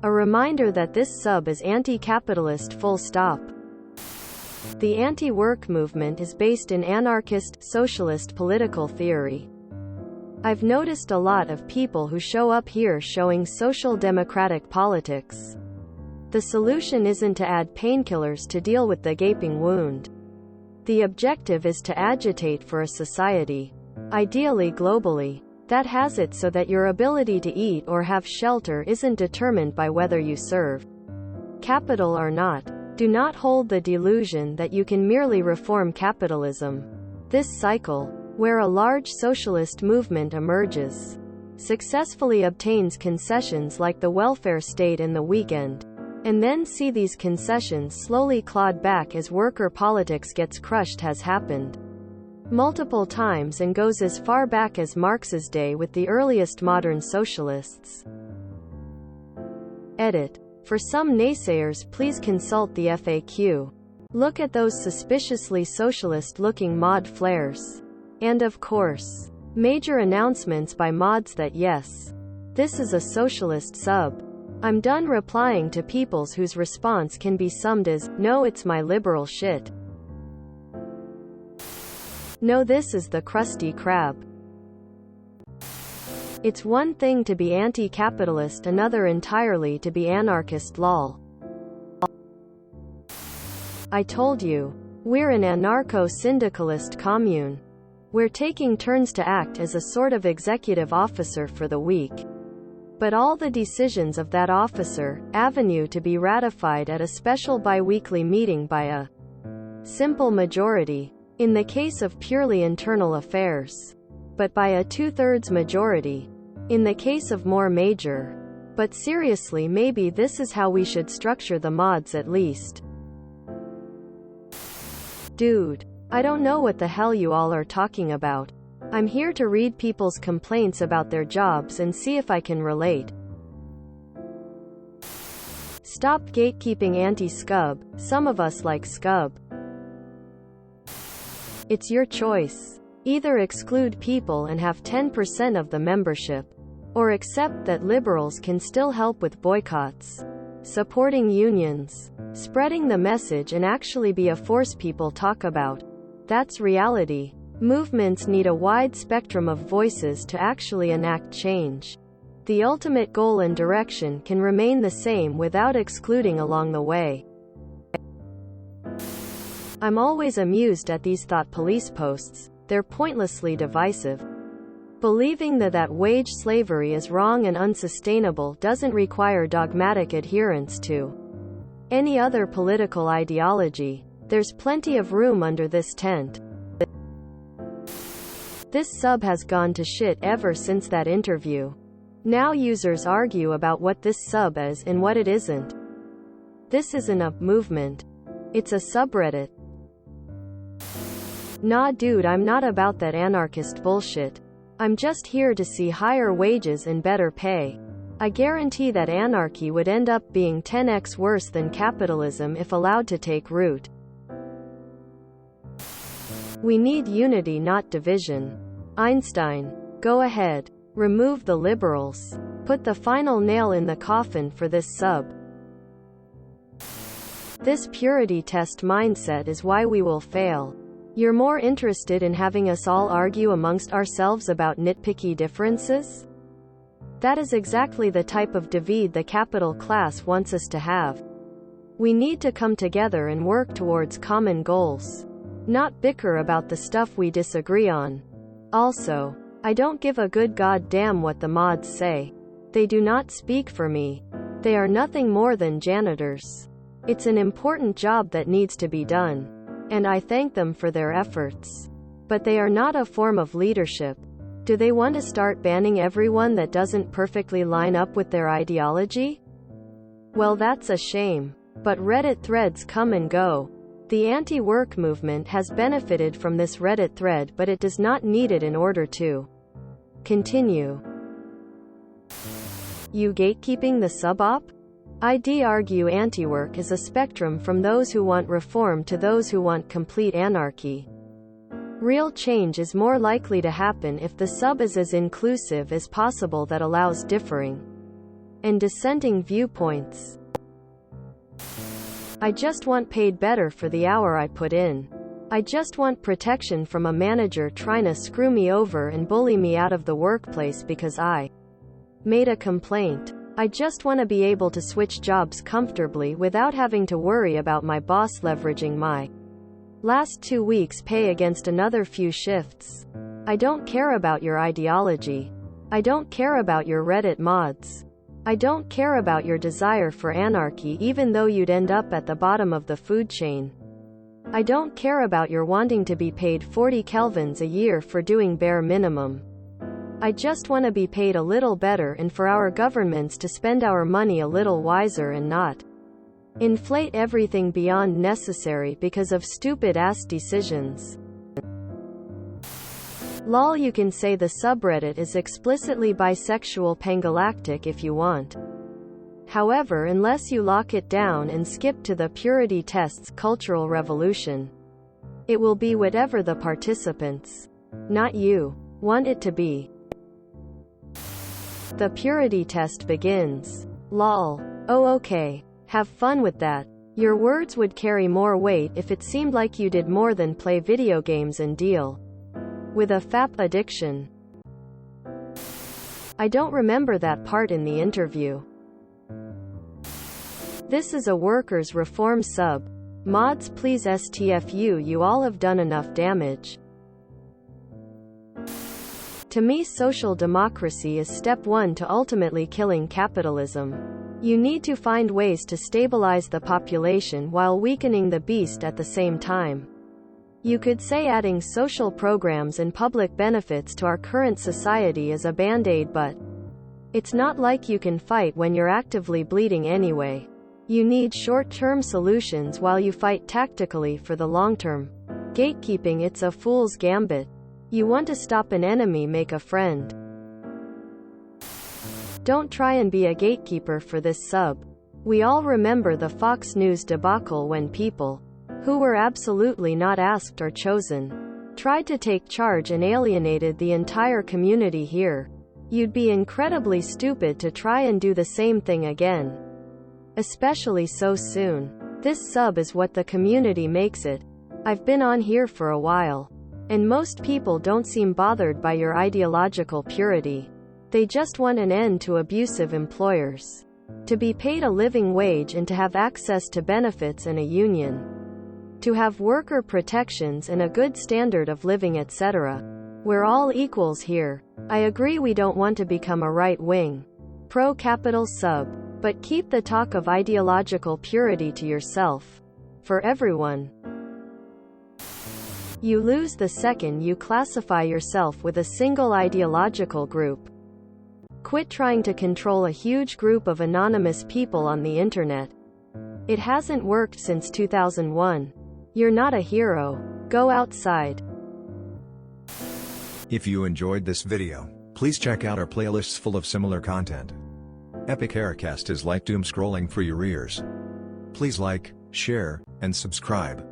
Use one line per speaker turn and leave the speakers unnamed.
A reminder that this sub is anti-capitalist full stop. The anti-work movement is based in anarchist, socialist political theory. I've noticed a lot of people who show up here showing social democratic politics. The solution isn't to add painkillers to deal with the gaping wound. The objective is to agitate for a society, ideally globally, that has it so that your ability to eat or have shelter isn't determined by whether you serve capital or not. Do not hold the delusion that you can merely reform capitalism. This cycle, where a large socialist movement emerges, successfully obtains concessions like the welfare state and the weekend, and then see these concessions slowly clawed back as worker politics gets crushed, has happened multiple times and goes as far back as Marx's day with the earliest modern socialists. Edit. For some naysayers, please consult the FAQ. Look at those suspiciously socialist-looking mod flares. And of course, major announcements by mods that yes, this is a socialist sub. I'm done replying to peoples whose response can be summed as, no, it's my liberal shit. No, this is the Krusty Krab. It's one thing to be anti-capitalist, another entirely to be anarchist, lol. I told you. We're an anarcho-syndicalist commune. We're taking turns to act as a sort of executive officer for the week. But all the decisions of that officer, avenue to be ratified at a special bi-weekly meeting by a simple majority, in the case of purely internal affairs, but by a 2/3 majority, in the case of more major. But seriously, maybe this is how we should structure the mods at least. Dude, I don't know what the hell you all are talking about. I'm here to read people's complaints about their jobs and see if I can relate. Stop gatekeeping anti-scub, some of us like scub. It's your choice. Either exclude people and have 10% of the membership, or accept that liberals can still help with boycotts, supporting unions, spreading the message, and actually be a force people talk about. That's reality. Movements need a wide spectrum of voices to actually enact change. The ultimate goal and direction can remain the same without excluding along the way. I'm always amused at these thought police posts. They're pointlessly divisive. Believing that wage slavery is wrong and unsustainable doesn't require dogmatic adherence to any other political ideology. There's plenty of room under this tent. This sub has gone to shit ever since that interview. Now users argue about what this sub is and what it isn't. This isn't a movement. It's a subreddit. Nah dude, I'm not about that anarchist bullshit. I'm just here to see higher wages and better pay. I guarantee that anarchy would end up being 10x worse than capitalism if allowed to take root. We need unity, not division. Einstein. Go ahead. Remove the liberals. Put the final nail in the coffin for this sub. This purity test mindset is why we will fail. You're more interested in having us all argue amongst ourselves about nitpicky differences? That is exactly the type of divide the capital class wants us to have. We need to come together and work towards common goals, not bicker about the stuff we disagree on. Also, I don't give a good goddamn what the mods say. They do not speak for me. They are nothing more than janitors. It's an important job that needs to be done, and I thank them for their efforts. But they are not a form of leadership. Do they want to start banning everyone that doesn't perfectly line up with their ideology? Well, that's a shame. But Reddit threads come and go. The anti-work movement has benefited from this Reddit thread, but it does not need it in order to continue. You gatekeeping the sub-op? I'd argue anti-work is a spectrum from those who want reform to those who want complete anarchy. Real change is more likely to happen if the sub is as inclusive as possible that allows differing and dissenting viewpoints. I just want paid better for the hour I put in. I just want protection from a manager trying to screw me over and bully me out of the workplace because I made a complaint. I just want to be able to switch jobs comfortably without having to worry about my boss leveraging my last 2 weeks' pay against another few shifts. I don't care about your ideology. I don't care about your Reddit mods. I don't care about your desire for anarchy even though you'd end up at the bottom of the food chain. I don't care about your wanting to be paid 40 kelvins a year for doing bare minimum. I just want to be paid a little better and for our governments to spend our money a little wiser and not inflate everything beyond necessary because of stupid-ass decisions. Lol, you can say the subreddit is explicitly bisexual pangalactic if you want. However, unless you lock it down and skip to the purity test's cultural revolution, it will be whatever the participants, not you, want it to be. The purity test begins. Lol. Oh okay. Have fun with that. Your words would carry more weight if it seemed like you did more than play video games and deal with a FAP addiction. I don't remember that part in the interview. This is a workers' reform sub. Mods please STFU, you all have done enough damage. To me, social democracy is step 1 to ultimately killing capitalism. You need to find ways to stabilize the population while weakening the beast at the same time. You could say adding social programs and public benefits to our current society is a band-aid, but it's not like you can fight when you're actively bleeding anyway. You need short-term solutions while you fight tactically for the long-term. Gatekeeping, it's a fool's gambit. You want to stop an enemy, make a friend. Don't try and be a gatekeeper for this sub. We all remember the Fox News debacle when people, who were absolutely not asked or chosen, tried to take charge and alienated the entire community here. You'd be incredibly stupid to try and do the same thing again. Especially so soon. This sub is what the community makes it. I've been on here for a while, and most people don't seem bothered by your ideological purity. They just want an end to abusive employers, to be paid a living wage and to have access to benefits and a union, to have worker protections and a good standard of living, etc. We're all equals here. I agree we don't want to become a right-wing, pro-capital sub, but keep the talk of ideological purity to yourself. For everyone. You lose the second you classify yourself with a single ideological group. Quit trying to control a huge group of anonymous people on the internet. It hasn't worked since 2001. You're not a hero. Go outside.
If you enjoyed this video, please check out our playlists full of similar content. Epic Aircast is like doom scrolling for your ears. Please like, share, and subscribe.